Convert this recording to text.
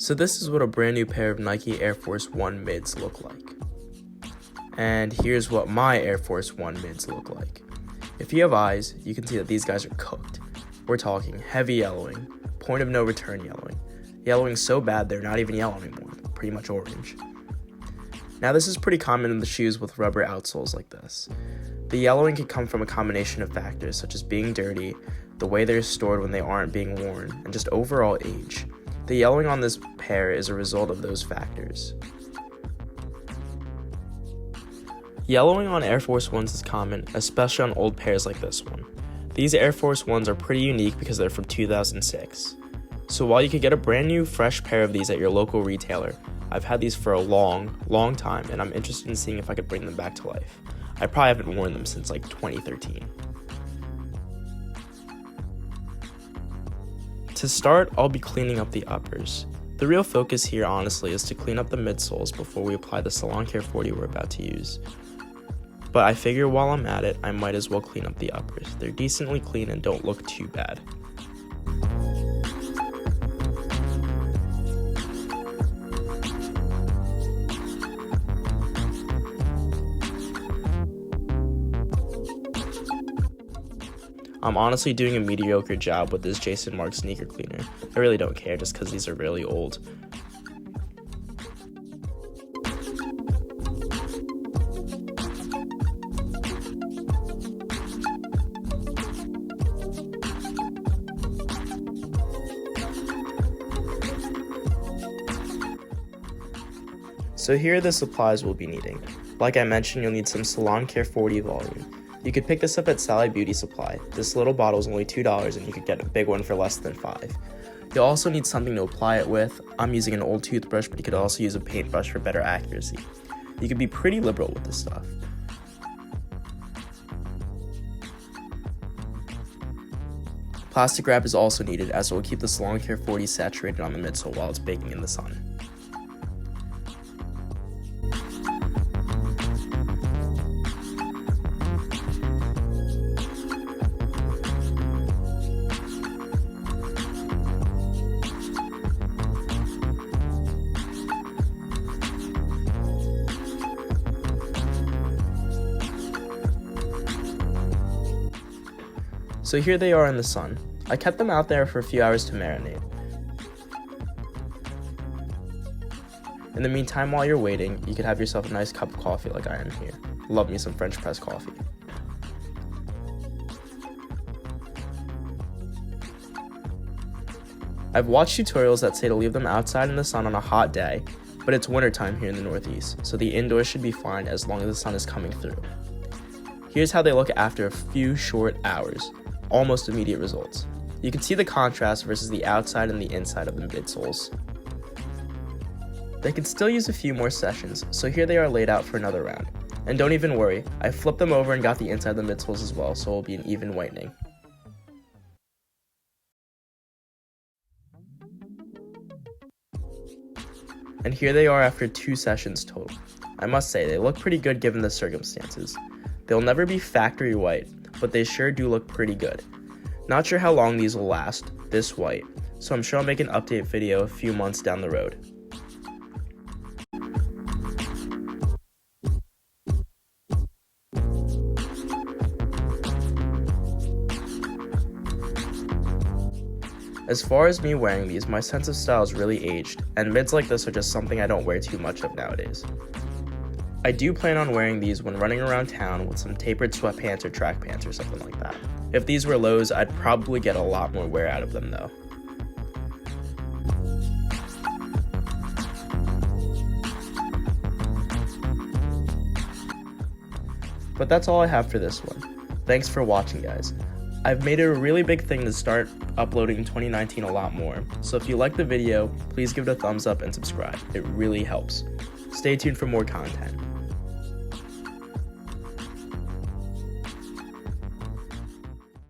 So this is what a brand new pair of Nike Air Force One mids look like. And here's what my Air Force One mids look like. If you have eyes, you can see that these guys are cooked. We're talking heavy yellowing, point of no return yellowing. Yellowing so bad they're not even yellow anymore, pretty much orange. Now this is pretty common in the shoes with rubber outsoles like this. The yellowing can come from a combination of factors such as being dirty, the way they're stored when they aren't being worn, and just overall age. The yellowing on this pair is a result of those factors. Yellowing on Air Force Ones is common, especially on old pairs like this one. These Air Force Ones are pretty unique because they're from 2006. So while you could get a brand new fresh pair of these at your local retailer, I've had these for a long time and I'm interested in seeing if I could bring them back to life. I probably haven't worn them since like 2013. To start, I'll be cleaning up the uppers. The real focus here honestly is to clean up the midsoles before we apply the Salon Care 40 we're about to use. But I figure while I'm at it, I might as well clean up the uppers. They're decently clean and don't look too bad. I'm honestly doing a mediocre job with this Jason Markk sneaker cleaner. I really don't care just because these are really old. So here are the supplies we'll be needing. Like I mentioned, you'll need some Salon Care 40 volume. You could pick this up at Sally Beauty Supply. This little bottle is only $2 and you could get a big one for less than $5. You'll also need something to apply it with. I'm using an old toothbrush, but you could also use a paintbrush for better accuracy. You could be pretty liberal with this stuff. Plastic wrap is also needed as it will keep the Salon Care 40 saturated on the midsole while it's baking in the sun. So here they are in the sun. I kept them out there for a few hours to marinate. In the meantime, while you're waiting, you could have yourself a nice cup of coffee like I am here. Love me some French press coffee. I've watched tutorials that say to leave them outside in the sun on a hot day, but it's wintertime here in the Northeast, so the indoors should be fine as long as the sun is coming through. Here's how they look after a few short hours. Almost immediate results. You can see the contrast versus the outside and the inside of the midsoles. They could still use a few more sessions, so here they are laid out for another round. And don't even worry, I flipped them over and got the inside of the midsoles as well, so it will be an even whitening. And here they are after 2 sessions total. I must say, they look pretty good given the circumstances. They'll never be factory white, but they sure do look pretty good. Not sure how long these will last, this white, so I'm sure I'll make an update video a few months down the road. As far as me wearing these, my sense of style is really aged, and mids like this are just something I don't wear too much of nowadays. I do plan on wearing these when running around town with some tapered sweatpants or track pants or something like that. If these were lows, I'd probably get a lot more wear out of them though. But that's all I have for this one. Thanks for watching, guys. I've made it a really big thing to start uploading in 2019 a lot more, so if you like the video, please give it a thumbs up and subscribe. It really helps. Stay tuned for more content.